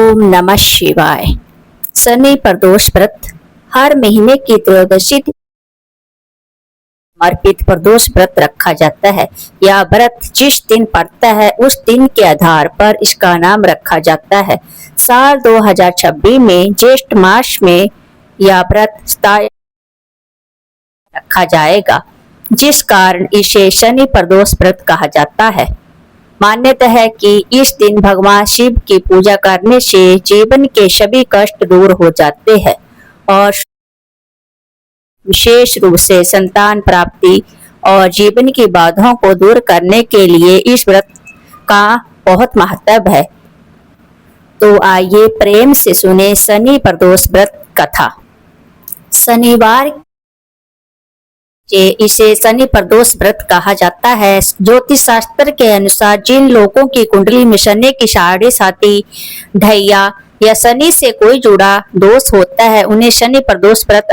ओम नमः शिवाय। शनि प्रदोष व्रत हर महीने की त्रयोदशी समर्पित प्रदोष व्रत रखा जाता है। यह व्रत जिस दिन पड़ता है उस दिन के आधार पर इसका नाम रखा जाता है। साल 2026 में ज्येष्ठ मास में यह व्रत रखा जाएगा, जिस कारण इसे शनि प्रदोष व्रत कहा जाता है। मान्यता है कि इस दिन भगवान शिव की पूजा करने से जीवन के सभी कष्ट दूर हो जाते हैं और विशेष रूप से संतान प्राप्ति और जीवन की बाधाओं को दूर करने के लिए इस व्रत का बहुत महत्व है। तो आइए प्रेम से सुने शनि प्रदोष व्रत कथा। शनिवार इसे शनि प्रदोष व्रत कहा जाता है। ज्योतिष शास्त्र के अनुसार जिन लोगों की कुंडली में शनि की साढ़े साथी ढैया या शनि से कोई जुड़ा दोष होता है उन्हें शनि प्रदोष व्रत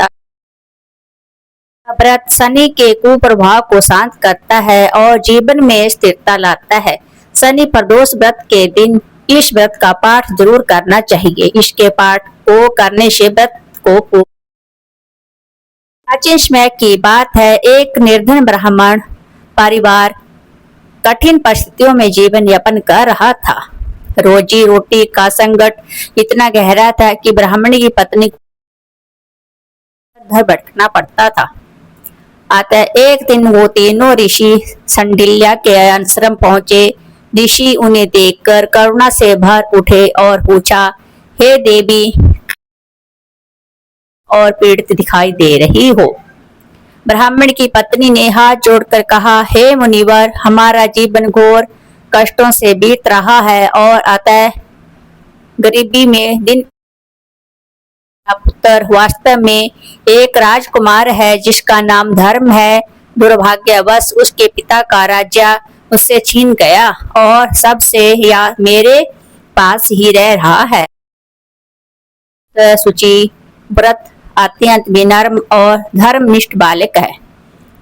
शनि के कुप्रभाव को शांत करता है और जीवन में स्थिरता लाता है। शनि प्रदोष व्रत के दिन इस व्रत का पाठ जरूर करना चाहिए। इसके पाठ को करने से व्रत को प्राचीन समय की बात है। एक निर्धन ब्राह्मण परिवार कठिन परिस्थितियों में जीवन यापन कर रहा था। रोजी रोटी का संकट इतना गहरा था कि ब्राह्मण की पत्नी घर भटकना पड़ता था। अतः एक दिन वो तीनों ऋषि संडिल्या के आश्रम पहुंचे। ऋषि उन्हें देखकर करुणा से भर उठे और पूछा, हे देवी, और पीड़ित दिखाई दे रही हो। ब्राह्मण की पत्नी ने हाथ जोड़कर कहा, हे मुनिवर, हमारा जीवन घोर कष्टों से बीत रहा है और अतः गरीबी में दिन पुत्र वास्तव में एक राजकुमार है जिसका नाम धर्म है। दुर्भाग्यवश उसके पिता का राज्य उससे छीन गया और सबसे या मेरे पास ही रह रहा है। सुचि व्रत अत्यंत विनम्र और धर्मनिष्ठ बालक है।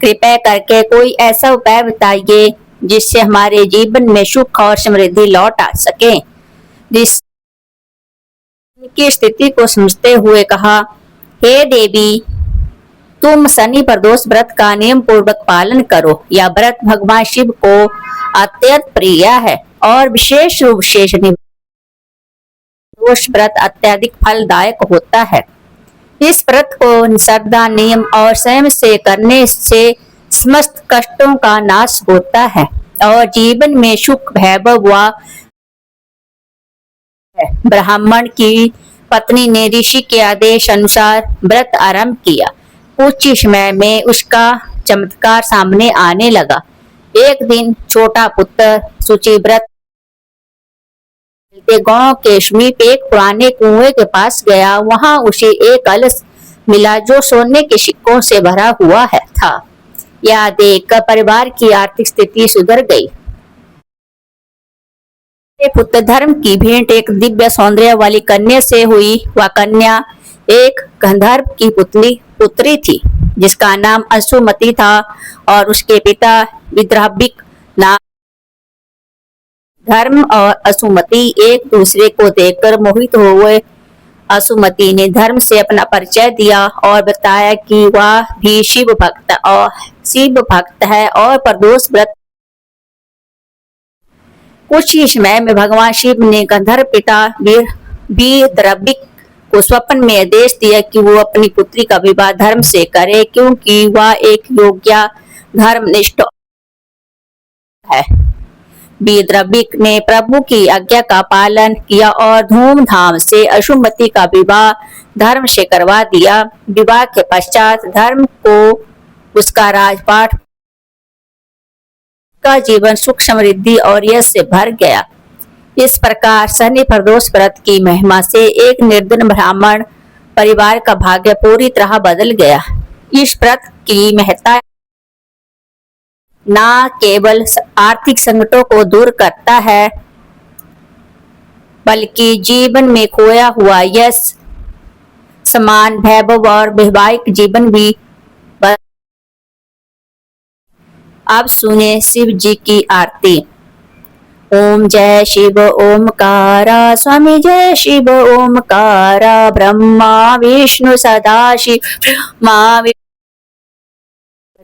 कृपया करके कोई ऐसा उपाय बताइए जिससे हमारे जीवन में सुख और समृद्धि लौट आ सके। की स्थिति को समझते हुए कहा, हे देवी, तुम शनि प्रदोष व्रत का नियम पूर्वक पालन करो। यह व्रत भगवान शिव को अत्यंत प्रिय है और विशेष रूप से शनि प्रदोष व्रत अत्यधिक फलदायक होता है। इस व्रत को श्रद्धा, नियम और संयम से करने से समस्त कष्टों का नाश होता है और जीवन में सुख वैभव व ब्राह्मण की पत्नी ने ऋषि के आदेश अनुसार व्रत आरंभ किया। कुछ ही समय में उसका चमत्कार सामने आने लगा। एक दिन छोटा पुत्र सुचि व्रत गांव के समीप एक पुराने कुएं के पास गया। वहां उसे एक कलश मिला जो सोने के सिक्कों से भरा हुआ था। यह देखकर परिवार की आर्थिक स्थिति सुधर गई। पुत्र धर्म की भेंट एक दिव्य सौंदर्य वाली कन्या से हुई। वह कन्या एक गंधर्व की पुत्री थी जिसका नाम असुमति था और उसके पिता विद्राभिक नाम। धर्म और असुमति एक दूसरे को देखकर मोहित हुए। असुमति ने धर्म से अपना परिचय दिया और बताया कि वह भी शिव भक्त है और प्रदोष व्रत। कुछ ही समय में भगवान शिव ने गंधर्व पिता विद्राभिक को स्वप्न में आदेश दिया कि वो अपनी पुत्री का विवाह धर्म से करे, क्योंकि वह एक योग्य धर्मनिष्ठ है। विद्राभिक ने प्रभु की आज्ञा का पालन किया और धूमधाम से असुमति का विवाह धर्म से करवा दिया। विवाह के पश्चात धर्म को उसका राजपाट का जीवन सुख समृद्धि और यश से भर गया। इस प्रकार शनि प्रदोष व्रत की महिमा से एक निर्धन ब्राह्मण परिवार का भाग्य पूरी तरह बदल गया। इस व्रत की महत्ता न केवल आर्थिक संकटों को दूर करता है बल्कि जीवन में खोया हुआ यश, समान वैभव और वैवाहिक जीवन भी। अब सुने शिव जी की आरती। ओम जय शिव ओमकारा स्वामी जय शिव ओमकारा ब्रह्मा विष्णु सदाशिव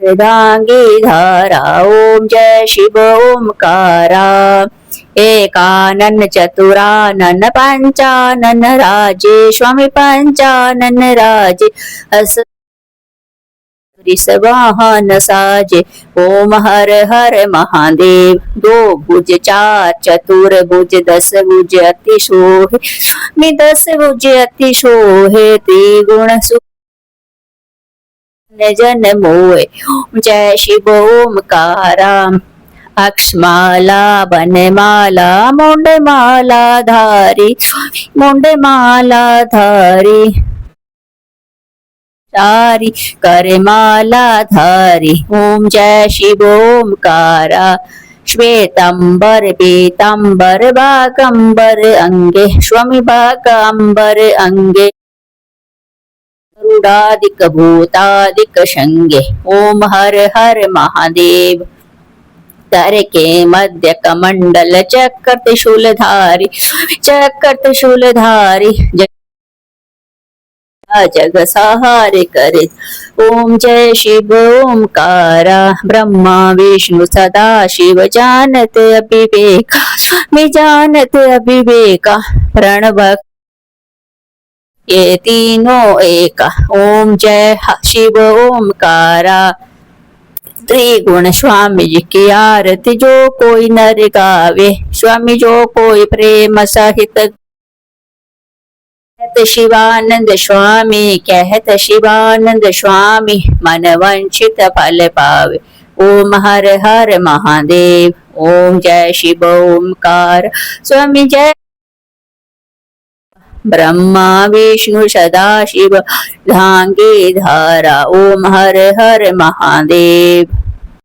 वरदांगी धारा ओम जय शिव ओमकारा एकानन चतुरानन पंचानन राजे स्वामी पंचानन राजे वाहन साजे ओम हर हर महादेव दो भुज चार चतुर्भुज दस भुज अति शोहे में दस भुज अति शोहे त्रिगुण जन मोहे जय शिव ओमकारा अक्षमाला बनमाला मुंडमाला धारी मुंडमाला धारी धारी करमाला धारी ओम जय शिव ओमकारा श्वेतंबर पीतंबर बागंबर अंगे स्वामी बागंबर अंगे गरुडादिक भूतादिक शंगे ओम हर हर महादेव तर के मध्य कमंडल चक्र त्रिशूलधारी चक्र त्रिशूलधारी जग सहारे करे ओम जय शिव ओमकारा ब्रह्मा विष्णु सदा शिव जानत अभिवेक में जानत अभिवेका प्रणव ये तीनों एक ओम जय शिव ओमकारा त्रिगुण स्वामी जी की आरती जो कोई नर गावे स्वामी जो कोई प्रेम सहित कहत शिवानंद स्वामी कहत शिवानंद स्वामी मन वंचित फल पावे ओम हर हर महादेव ओम जय शिव ओमकार स्वामी जय ब्रह्मा विष्णु सदा शिव धांगे धारा ओम हर हर महादेव।